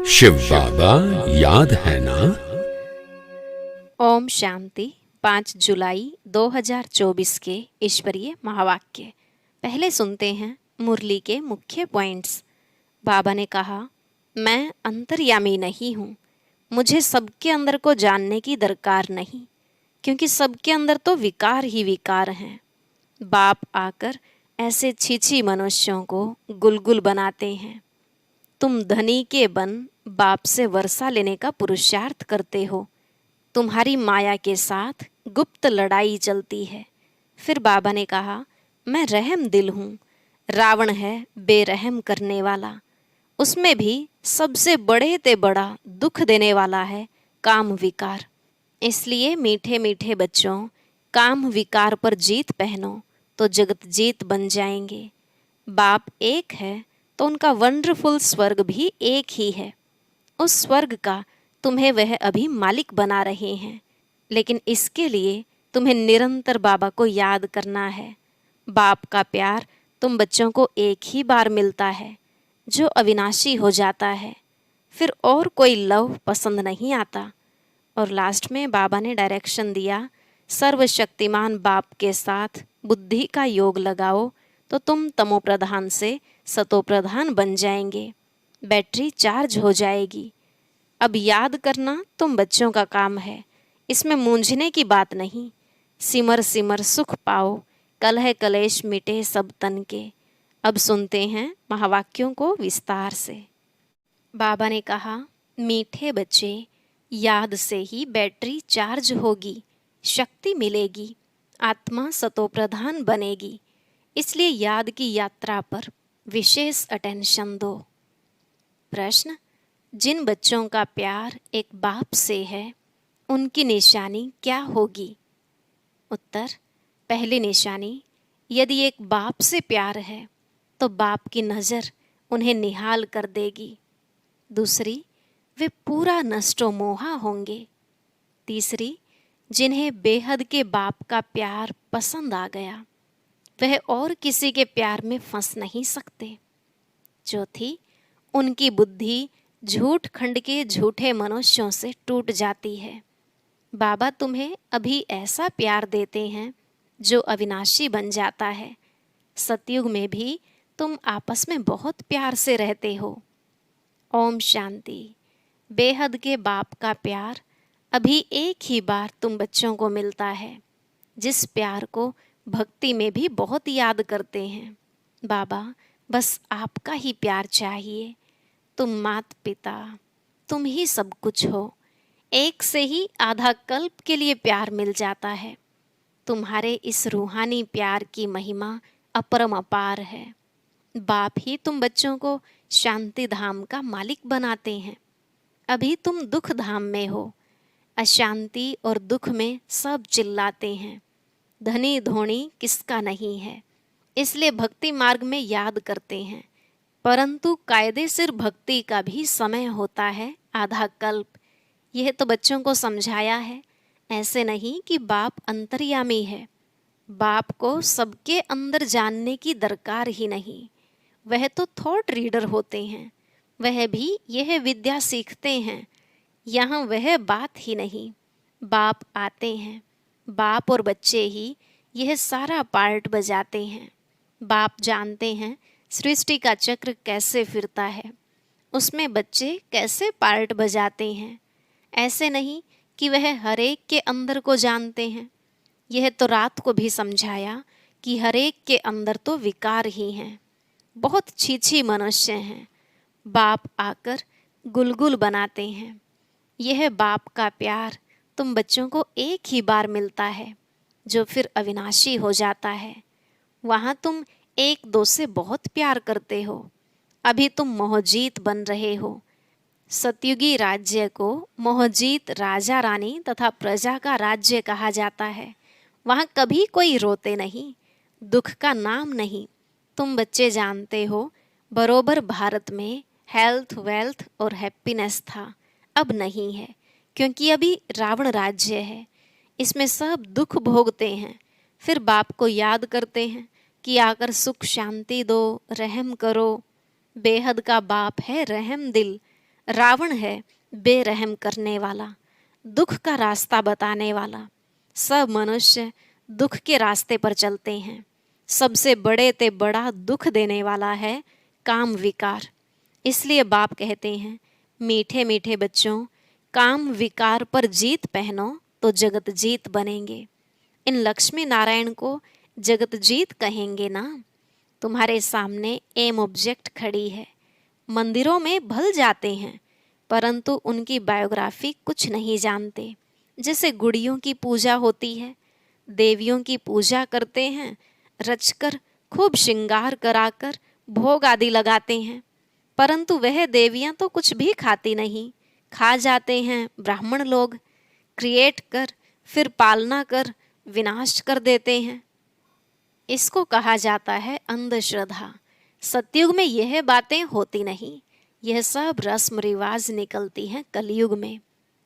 शिव बाबा याद है ना। ओम शांति। 5 जुलाई 2024 के ईश्वरीय महावाक्य। पहले सुनते हैं मुरली के मुख्य पॉइंट्स। बाबा ने कहा, मैं अंतर्यामी नहीं हूँ, मुझे सबके अंदर को जानने की दरकार नहीं, क्योंकि सबके अंदर तो विकार ही विकार हैं। बाप आकर ऐसे छीछी मनुष्यों को गुलगुल बनाते हैं। तुम धनी के बन बाप से वर्षा लेने का पुरुषार्थ करते हो। तुम्हारी माया के साथ गुप्त लड़ाई चलती है। फिर बाबा ने कहा, मैं रहम दिल हूँ। रावण है बेरहम करने वाला, उसमें भी सबसे बड़े ते बड़ा दुख देने वाला है काम विकार। इसलिए मीठे मीठे बच्चों, काम विकार पर जीत पहनो तो जगत जीत बन जाएंगे। बाप एक है तो उनका वंडरफुल स्वर्ग भी एक ही है। उस स्वर्ग का तुम्हें वह अभी मालिक बना रहे हैं, लेकिन इसके लिए तुम्हें निरंतर बाबा को याद करना है। बाप का प्यार तुम बच्चों को एक ही बार मिलता है, जो अविनाशी हो जाता है। फिर और कोई लव पसंद नहीं आता। और लास्ट में बाबा ने डायरेक्शन दिया, सर्वशक्तिमान बाप के साथ बुद्धि का योग लगाओ तो तुम तमो प्रधान से सतो प्रधान बन जाएंगे। बैटरी चार्ज हो जाएगी। अब याद करना तुम बच्चों का काम है, इसमें मूंझने की बात नहीं। सिमर सिमर सुख पाओ, कलह कलेश मिटे सब तन के। अब सुनते हैं महावाक्यों को विस्तार से। बाबा ने कहा, मीठे बच्चे, याद से ही बैटरी चार्ज होगी, शक्ति मिलेगी, आत्मा सतोप्रधान बनेगी। इसलिए याद की यात्रा पर विशेष अटेंशन दो। प्रश्न, जिन बच्चों का प्यार एक बाप से है, उनकी निशानी क्या होगी? उत्तर, पहली निशानी, यदि एक बाप से प्यार है तो बाप की नज़र उन्हें निहाल कर देगी। दूसरी, वे पूरा नष्टो मोहा होंगे। तीसरी, जिन्हें बेहद के बाप का प्यार पसंद आ गया, वह और किसी के प्यार में फंस नहीं सकते। चौथी, उनकी बुद्धि झूठ खंड के झूठे मनुष्यों से टूट जाती है। बाबा तुम्हें अभी ऐसा प्यार देते हैं जो अविनाशी बन जाता है। सतयुग में भी तुम आपस में बहुत प्यार से रहते हो। ओम शांति। बेहद के बाप का प्यार अभी एक ही बार तुम बच्चों को मिलता है, जिस प्यार को भक्ति में भी बहुत याद करते हैं। बाबा, बस आपका ही प्यार चाहिए। तुम मात पिता, तुम ही सब कुछ हो। एक से ही आधा कल्प के लिए प्यार मिल जाता है। तुम्हारे इस रूहानी प्यार की महिमा अपरम अपार है। बाप ही तुम बच्चों को शांति धाम का मालिक बनाते हैं। अभी तुम दुख धाम में हो। अशांति और दुख में सब चिल्लाते हैं, धनी धोनी किसका नहीं है। इसलिए भक्ति मार्ग में याद करते हैं, परंतु कायदे सिर भक्ति का भी समय होता है आधा कल्प। यह तो बच्चों को समझाया है। ऐसे नहीं कि बाप अंतर्यामी है। बाप को सबके अंदर जानने की दरकार ही नहीं। वह तो थॉट रीडर होते हैं, वह भी यह विद्या सीखते हैं। यहाँ वह बात ही नहीं। बाप आते हैं, बाप और बच्चे ही यह सारा पार्ट बजाते हैं। बाप जानते हैं सृष्टि का चक्र कैसे फिरता है, उसमें बच्चे कैसे पार्ट बजाते हैं। ऐसे नहीं कि वह हरेक के अंदर को जानते हैं। यह तो रात को भी समझाया कि हरेक के अंदर तो विकार ही हैं, बहुत छीछी मनुष्य हैं। बाप आकर गुलगुल बनाते हैं। यह बाप का प्यार तुम बच्चों को एक ही बार मिलता है, जो फिर अविनाशी हो जाता है। वहाँ तुम एक दो से बहुत प्यार करते हो। अभी तुम मोहजीत बन रहे हो। सतयुगी राज्य को मोहजीत राजा रानी तथा प्रजा का राज्य कहा जाता है। वहाँ कभी कोई रोते नहीं, दुख का नाम नहीं। तुम बच्चे जानते हो, बरोबर भारत में हेल्थ वेल्थ और हैप्पीनेस था, अब नहीं है, क्योंकि अभी रावण राज्य है। इसमें सब दुख भोगते हैं। फिर बाप को याद करते हैं कि आकर सुख शांति दो, रहम करो। बेहद का बाप है रहम दिल। रावण है बेरहम करने वाला, दुख का रास्ता बताने वाला। सब मनुष्य दुख के रास्ते पर चलते हैं। सबसे बड़े ते बड़ा दुख देने वाला है काम विकार। इसलिए बाप कहते हैं, मीठे मीठे बच्चों, काम विकार पर जीत पहनो तो जगत जीत बनेंगे। इन लक्ष्मी नारायण को जगत जीत कहेंगे ना। तुम्हारे सामने एम ऑब्जेक्ट खड़ी है। मंदिरों में भल जाते हैं, परंतु उनकी बायोग्राफी कुछ नहीं जानते। जैसे गुड़ियों की पूजा होती है, देवियों की पूजा करते हैं, रचकर खूब श्रृंगार कराकर भोग आदि लगाते हैं, परंतु वह देवियां तो कुछ भी खाती नहीं। खा जाते हैं ब्राह्मण लोग, क्रिएट कर फिर पालना कर विनाश कर देते हैं। इसको कहा जाता है अंधश्रद्धा। सतयुग में यह बातें होती नहीं, यह सब रस्म रिवाज निकलती हैं कलयुग में।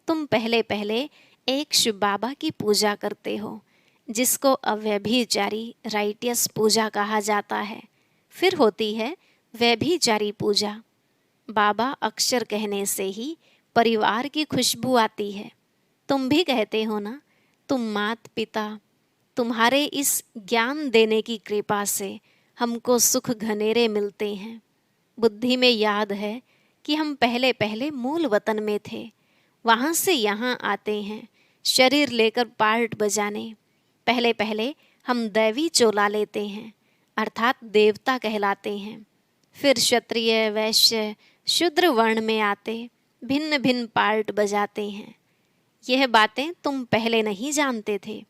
तुम पहले पहले एक शिव बाबा की पूजा करते हो, जिसको अव्यभिचारी राइटियस पूजा कहा जाता है। फिर होती है व्यभिचारी पूजा। बाबा अक्षर कहने से ही परिवार की खुशबू आती है। तुम भी कहते हो ना, तुम मात पिता, तुम्हारे इस ज्ञान देने की कृपा से हमको सुख घनेरे मिलते हैं। बुद्धि में याद है कि हम पहले पहले मूल वतन में थे, वहाँ से यहाँ आते हैं शरीर लेकर पार्ट बजाने। पहले पहले हम दैवी चोला लेते हैं, अर्थात देवता कहलाते हैं। फिर क्षत्रिय वैश्य शूद्र वर्ण में आते भिन्न भिन्न पार्ट बजाते हैं। यह बातें तुम पहले नहीं जानते थे।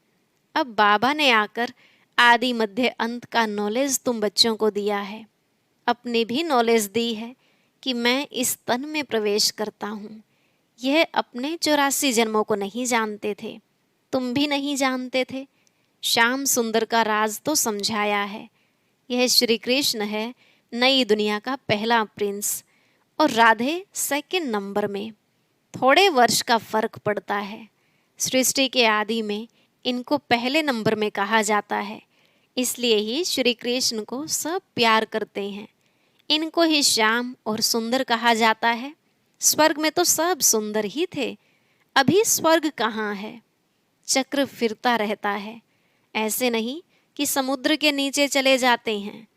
अब बाबा ने आकर आदि मध्य अंत का नॉलेज तुम बच्चों को दिया है। अपनी भी नॉलेज दी है कि मैं इस तन में प्रवेश करता हूँ। यह अपने 84 जन्मों को नहीं जानते थे, तुम भी नहीं जानते थे। श्याम सुंदर का राज तो समझाया है। यह श्री कृष्ण है नई दुनिया का पहला प्रिंस, और राधे सेकंड नंबर में। थोड़े वर्ष का फर्क पड़ता है। सृष्टि के आदि में इनको पहले नंबर में कहा जाता है, इसलिए ही श्री कृष्ण को सब प्यार करते हैं। इनको ही श्याम और सुंदर कहा जाता है। स्वर्ग में तो सब सुंदर ही थे, अभी स्वर्ग कहाँ है? चक्र फिरता रहता है। ऐसे नहीं कि समुद्र के नीचे चले जाते हैं,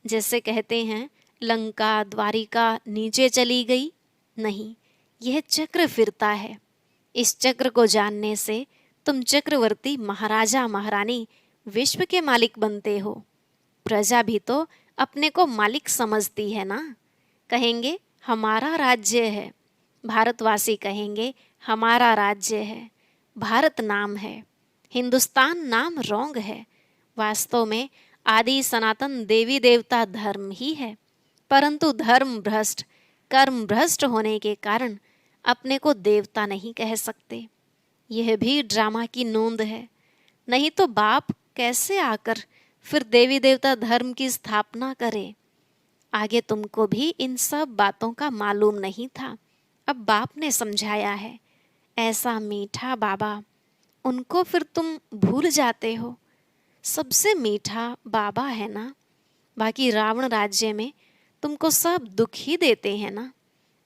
जैसे कहते हैं लंका द्वारिका नीचे चली गई। नहीं, यह चक्र फिरता है। इस चक्र को जानने से तुम चक्रवर्ती महाराजा महारानी विश्व के मालिक बनते हो। प्रजा भी तो अपने को मालिक समझती है ना। कहेंगे हमारा राज्य है, भारतवासी कहेंगे हमारा राज्य है। भारत नाम है, हिंदुस्तान नाम रोंग है। वास्तव में आदि सनातन देवी देवता धर्म ही है, परंतु धर्म भ्रष्ट कर्म भ्रष्ट होने के कारण अपने को देवता नहीं कह सकते। यह भी ड्रामा की नोंद है। नहीं तो बाप कैसे आकर फिर देवी देवता धर्म की स्थापना करे? आगे तुमको भी इन सब बातों का मालूम नहीं था, अब बाप ने समझाया है। ऐसा मीठा बाबा, उनको फिर तुम भूल जाते हो। सबसे मीठा बाबा है ना। बाकी रावण राज्य में तुमको सब दुख ही देते हैं ना,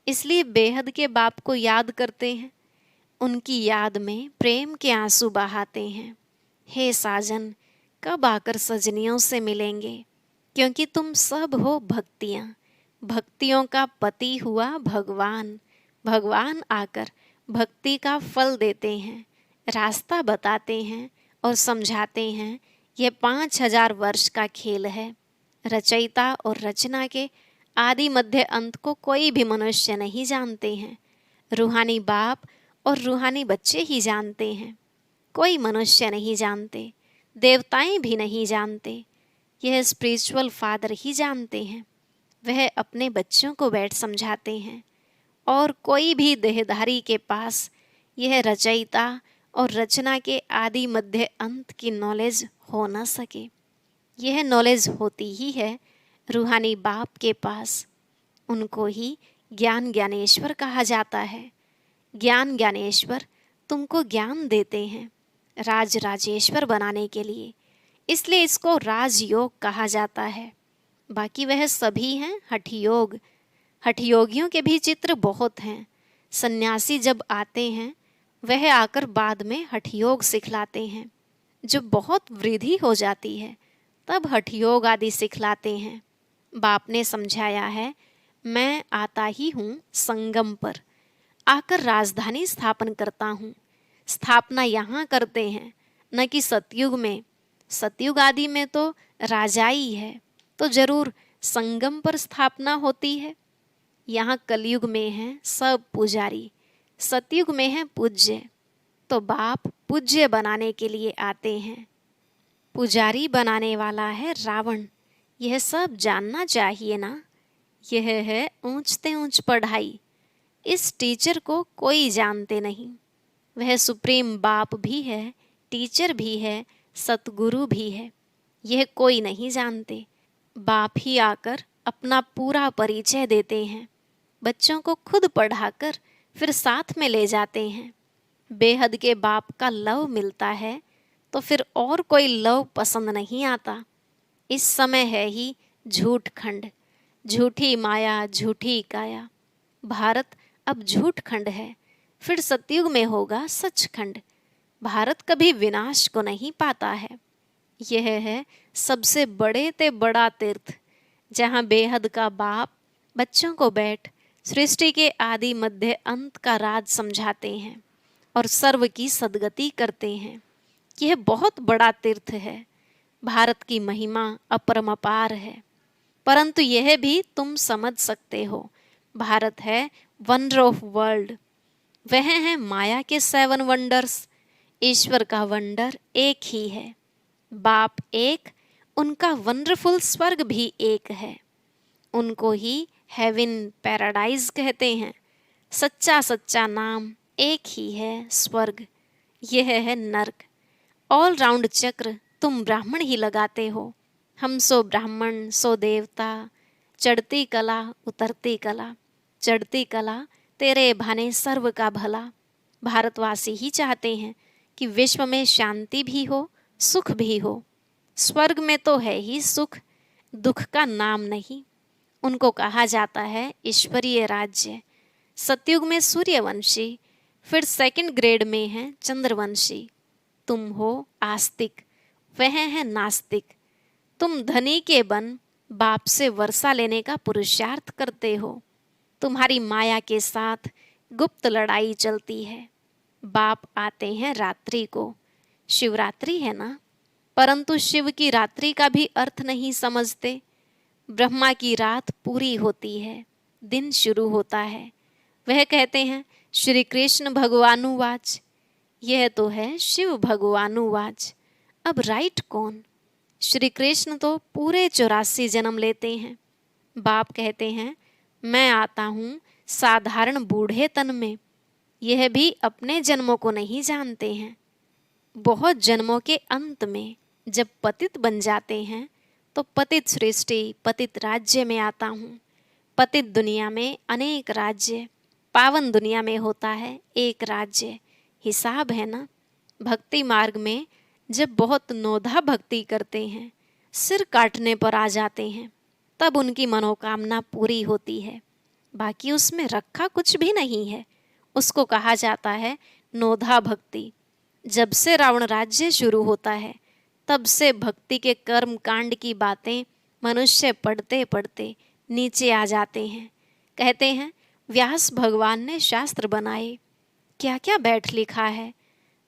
इसलिए बेहद के बाप को याद करते हैं। उनकी याद में प्रेम के आंसू बहाते हैं। हे साजन, कब आकर सजनियों से मिलेंगे? क्योंकि तुम सब हो भक्तियाँ, भक्तियों का पति हुआ भगवान। भगवान आकर भक्ति का फल देते हैं, रास्ता बताते हैं और समझाते हैं। यह 5000 वर्ष का खेल है। रचयिता और रचना के आदि मध्य अंत को कोई भी मनुष्य नहीं जानते हैं। रूहानी बाप और रूहानी बच्चे ही जानते हैं, कोई मनुष्य नहीं जानते, देवताएं भी नहीं जानते। यह स्पिरिचुअल फादर ही जानते हैं। वह अपने बच्चों को बैठ समझाते हैं, और कोई भी देहधारी के पास यह रचयिता और रचना के आदि मध्य अंत की नॉलेज हो न सके। यह नॉलेज होती ही है रूहानी बाप के पास। उनको ही ज्ञान ज्ञानेश्वर कहा जाता है। ज्ञान ज्ञानेश्वर तुमको ज्ञान देते हैं राज राजेश्वर बनाने के लिए, इसलिए इसको राजयोग कहा जाता है। बाकी वह सभी हैं हठ योग। हठयोगियों के भी चित्र बहुत हैं। सन्यासी जब आते हैं वह आकर बाद में हठयोग सिखलाते हैं। जब बहुत वृद्धि हो जाती है तब हठयोग आदि सिखलाते हैं। बाप ने समझाया है, मैं आता ही हूँ संगम पर, आकर राजधानी स्थापन करता हूँ। स्थापना यहाँ करते हैं, न कि सतयुग में। सतयुग आदि में तो राजाई है, तो जरूर संगम पर स्थापना होती है। यहाँ कलयुग में है सब पुजारी, सतयुग में है पूज्य। तो बाप पूज्य बनाने के लिए आते हैं। पुजारी बनाने वाला है रावण, यह सब जानना चाहिए ना। यह है ऊंचते ऊंच पढ़ाई, इस टीचर को कोई जानते नहीं। वह सुप्रीम बाप भी है, टीचर भी है, सतगुरु भी है, यह कोई नहीं जानते। बाप ही आकर अपना पूरा परिचय देते हैं। बच्चों को खुद पढ़ाकर फिर साथ में ले जाते हैं। बेहद के बाप का लव मिलता है तो फिर और कोई लव पसंद नहीं आता। इस समय है ही झूठ खंड, झूठी माया झूठी काया। भारत अब झूठ खंड है, फिर सतयुग में होगा सचखंड। भारत कभी विनाश को नहीं पाता है। यह है सबसे बड़े ते बड़ा तीर्थ, जहाँ बेहद का बाप बच्चों को बैठ सृष्टि के आदि मध्य अंत का राज समझाते हैं और सर्व की सदगति करते हैं। यह बहुत बड़ा तीर्थ है। भारत की महिमा अपरमपार है, परंतु यह भी तुम समझ सकते हो। भारत है वंडर ऑफ वर्ल्ड। वह है माया के 7 वंडर्स। ईश्वर का वंडर एक ही है। बाप एक, उनका वंडरफुल स्वर्ग भी एक है। उनको ही हेवन पैराडाइज कहते हैं। सच्चा सच्चा नाम एक ही है स्वर्ग, यह है नर्क। ऑल राउंड चक्र तुम ब्राह्मण ही लगाते हो। हम सो ब्राह्मण सो देवता, चढ़ती कला उतरती कला, चढ़ती कला तेरे भाने सर्व का भला। भारतवासी ही चाहते हैं कि विश्व में शांति भी हो, सुख भी हो। स्वर्ग में तो है ही सुख, दुख का नाम नहीं। उनको कहा जाता है ईश्वरीय राज्य। सतयुग में सूर्यवंशी, फिर 2nd ग्रेड में है चंद्रवंशी। तुम हो आस्तिक, वह है नास्तिक। तुम धनी के बन बाप से वर्षा लेने का पुरुषार्थ करते हो। तुम्हारी माया के साथ गुप्त लड़ाई चलती है। बाप आते हैं रात्रि को, शिवरात्रि है ना, परंतु शिव की रात्रि का भी अर्थ नहीं समझते। ब्रह्मा की रात पूरी होती है, दिन शुरू होता है। वह कहते हैं श्री कृष्ण भगवानुवाच, यह तो है शिव भगवानुवाच। अब राइट कौन? श्री कृष्ण तो पूरे 84 जन्म लेते हैं। बाप कहते हैं मैं आता हूँ साधारण बूढ़े तन में। यह भी अपने जन्मों को नहीं जानते हैं। बहुत जन्मों के अंत में जब पतित बन जाते हैं तो पतित सृष्टि पतित राज्य में आता हूँ। पतित दुनिया में अनेक राज्य, पावन दुनिया में होता है एक राज्य। हिसाब है ना। भक्ति मार्ग में जब बहुत नोधा भक्ति करते हैं, सिर काटने पर आ जाते हैं, तब उनकी मनोकामना पूरी होती है। बाकी उसमें रखा कुछ भी नहीं है। उसको कहा जाता है नोधा भक्ति। जब से रावण राज्य शुरू होता है तब से भक्ति के कर्म कांड की बातें मनुष्य पढ़ते पढ़ते नीचे आ जाते हैं। कहते हैं व्यास भगवान ने शास्त्र बनाए, क्या क्या बैठ लिखा है।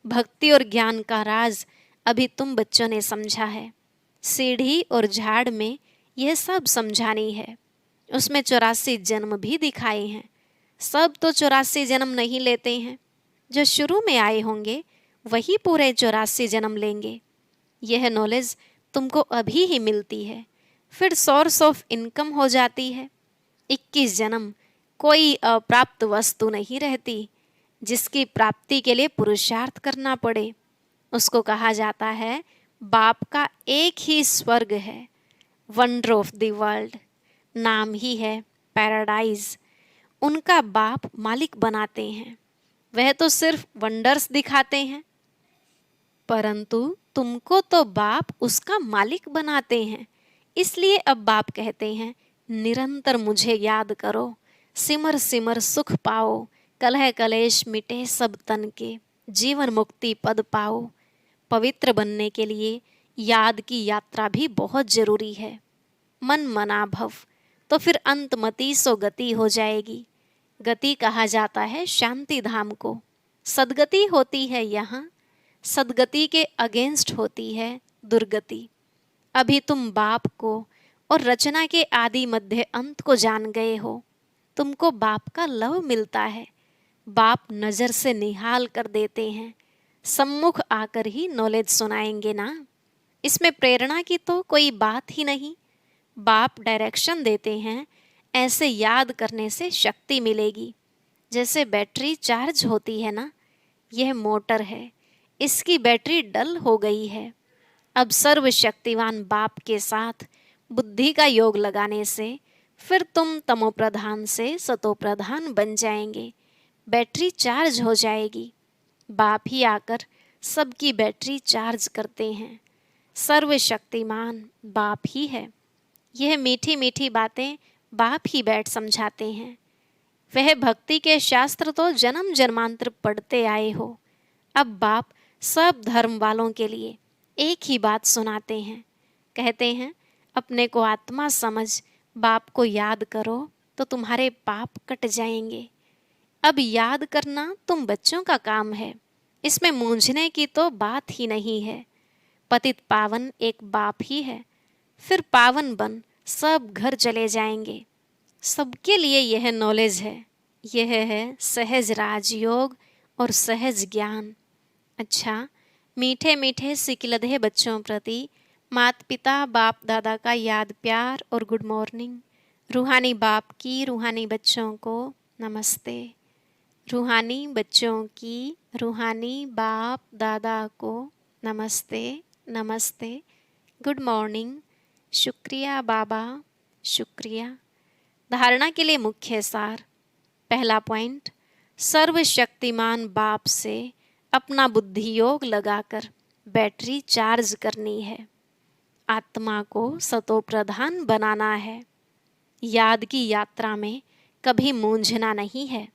भक्ति और ज्ञान का राज अभी तुम बच्चों ने समझा है। सीढ़ी और झाड़ में यह सब समझानी है। उसमें 84 जन्म भी दिखाए हैं। सब तो 84 जन्म नहीं लेते हैं। जो शुरू में आए होंगे वही पूरे 84 जन्म लेंगे। यह नॉलेज तुमको अभी ही मिलती है, फिर सोर्स ऑफ इनकम हो जाती है। 21 जन्म कोई अप्राप्त वस्तु नहीं रहती जिसकी प्राप्ति के लिए पुरुषार्थ करना पड़े। उसको कहा जाता है बाप का एक ही स्वर्ग है, वंडर ऑफ द वर्ल्ड। नाम ही है पैराडाइज। उनका बाप मालिक बनाते हैं। वह तो सिर्फ वंडर्स दिखाते हैं, परंतु तुमको तो बाप उसका मालिक बनाते हैं। इसलिए अब बाप कहते हैं निरंतर मुझे याद करो, सिमर सिमर सुख पाओ, कलह कलेश मिटे सब तन के, जीवन मुक्ति पद पाओ। पवित्र बनने के लिए याद की यात्रा भी बहुत जरूरी है। मन मना भव, तो फिर अंतमति सो गति हो जाएगी। गति कहा जाता है शांति धाम को। सदगति होती है यहाँ, सदगति के अगेंस्ट होती है दुर्गति। अभी तुम बाप को और रचना के आदि मध्य अंत को जान गए हो। तुमको बाप का लव मिलता है। बाप नजर से निहाल कर देते हैं, सम्मुख आकर ही नॉलेज सुनाएंगे ना। इसमें प्रेरणा की तो कोई बात ही नहीं। बाप डायरेक्शन देते हैं, ऐसे याद करने से शक्ति मिलेगी। जैसे बैटरी चार्ज होती है ना, यह मोटर है, इसकी बैटरी डल हो गई है। अब सर्वशक्तिवान बाप के साथ बुद्धि का योग लगाने से फिर तुम तमोप्रधान से सतोप्रधान बन जाएंगे। बैटरी चार्ज हो जाएगी। बाप ही आकर सबकी बैटरी चार्ज करते हैं। सर्वशक्तिमान बाप ही है। यह मीठी मीठी बातें बाप ही बैठ समझाते हैं। वह भक्ति के शास्त्र तो जन्म जन्मांतर पढ़ते आए हो। अब बाप सब धर्म वालों के लिए एक ही बात सुनाते हैं। कहते हैं, अपने को आत्मा समझ बाप को याद करो तो तुम्हारे पाप कट जाएंगे। अब याद करना तुम बच्चों का काम है, इसमें मूंझने की तो बात ही नहीं है। पतित पावन एक बाप ही है। फिर पावन बन सब घर चले जाएंगे। सबके लिए यह नॉलेज है। यह है सहज राजयोग और सहज ज्ञान। अच्छा, मीठे मीठे सिकिलधे बच्चों प्रति माता पिता बाप दादा का याद प्यार और गुड मॉर्निंग। रूहानी बाप की रूहानी बच्चों को नमस्ते। रूहानी बच्चों की रूहानी बाप दादा को नमस्ते नमस्ते, गुड मॉर्निंग, शुक्रिया बाबा, शुक्रिया। धारणा के लिए मुख्य सार। पहला पॉइंट, सर्वशक्तिमान बाप से अपना बुद्धि योग लगाकर बैटरी चार्ज करनी है। आत्मा को सतोप्रधान बनाना है। याद की यात्रा में कभी मूंझना नहीं है।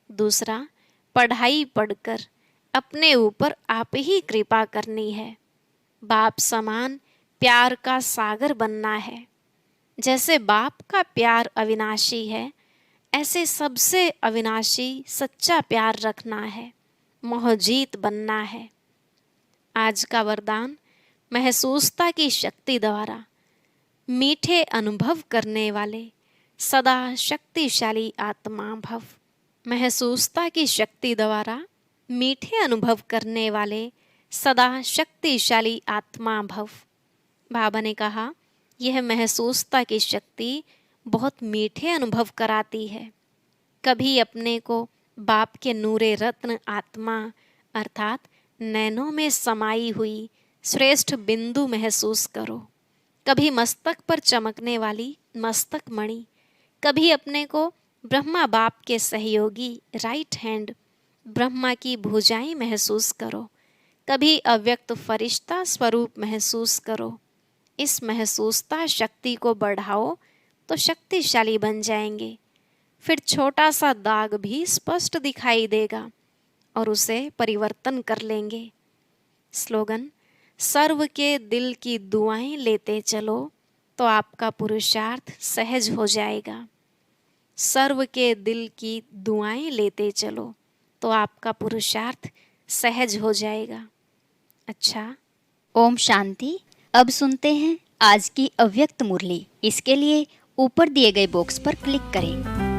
दूसरा, पढ़ाई पढ़कर अपने ऊपर आप ही कृपा करनी है। बाप समान प्यार का सागर बनना है। जैसे बाप का प्यार अविनाशी है, ऐसे सबसे अविनाशी सच्चा प्यार रखना है। मोहजीत बनना है। आज का वरदान, महसूसता की शक्ति द्वारा मीठे अनुभव करने वाले सदा शक्तिशाली आत्मा भव। महसूसता की शक्ति द्वारा मीठे अनुभव करने वाले सदा शक्तिशाली आत्मा भव। बाबा ने कहा, यह महसूसता की शक्ति बहुत मीठे अनुभव कराती है। कभी अपने को बाप के नूरे रत्न आत्मा अर्थात नैनों में समाई हुई श्रेष्ठ बिंदु महसूस करो। कभी मस्तक पर चमकने वाली मस्तक मणि, कभी अपने को ब्रह्मा बाप के सहयोगी राइट हैंड ब्रह्मा की भुजाएं महसूस करो। कभी अव्यक्त फरिश्ता स्वरूप महसूस करो। इस महसूसता शक्ति को बढ़ाओ तो शक्तिशाली बन जाएंगे। फिर छोटा सा दाग भी स्पष्ट दिखाई देगा और उसे परिवर्तन कर लेंगे। स्लोगन, सर्व के दिल की दुआएं लेते चलो तो आपका पुरुषार्थ सहज हो जाएगा। सर्व के दिल की दुआएं लेते चलो तो आपका पुरुषार्थ सहज हो जाएगा। अच्छा, ओम शांति। अब सुनते हैं आज की अव्यक्त मुरली। इसके लिए ऊपर दिए गए बॉक्स पर क्लिक करें।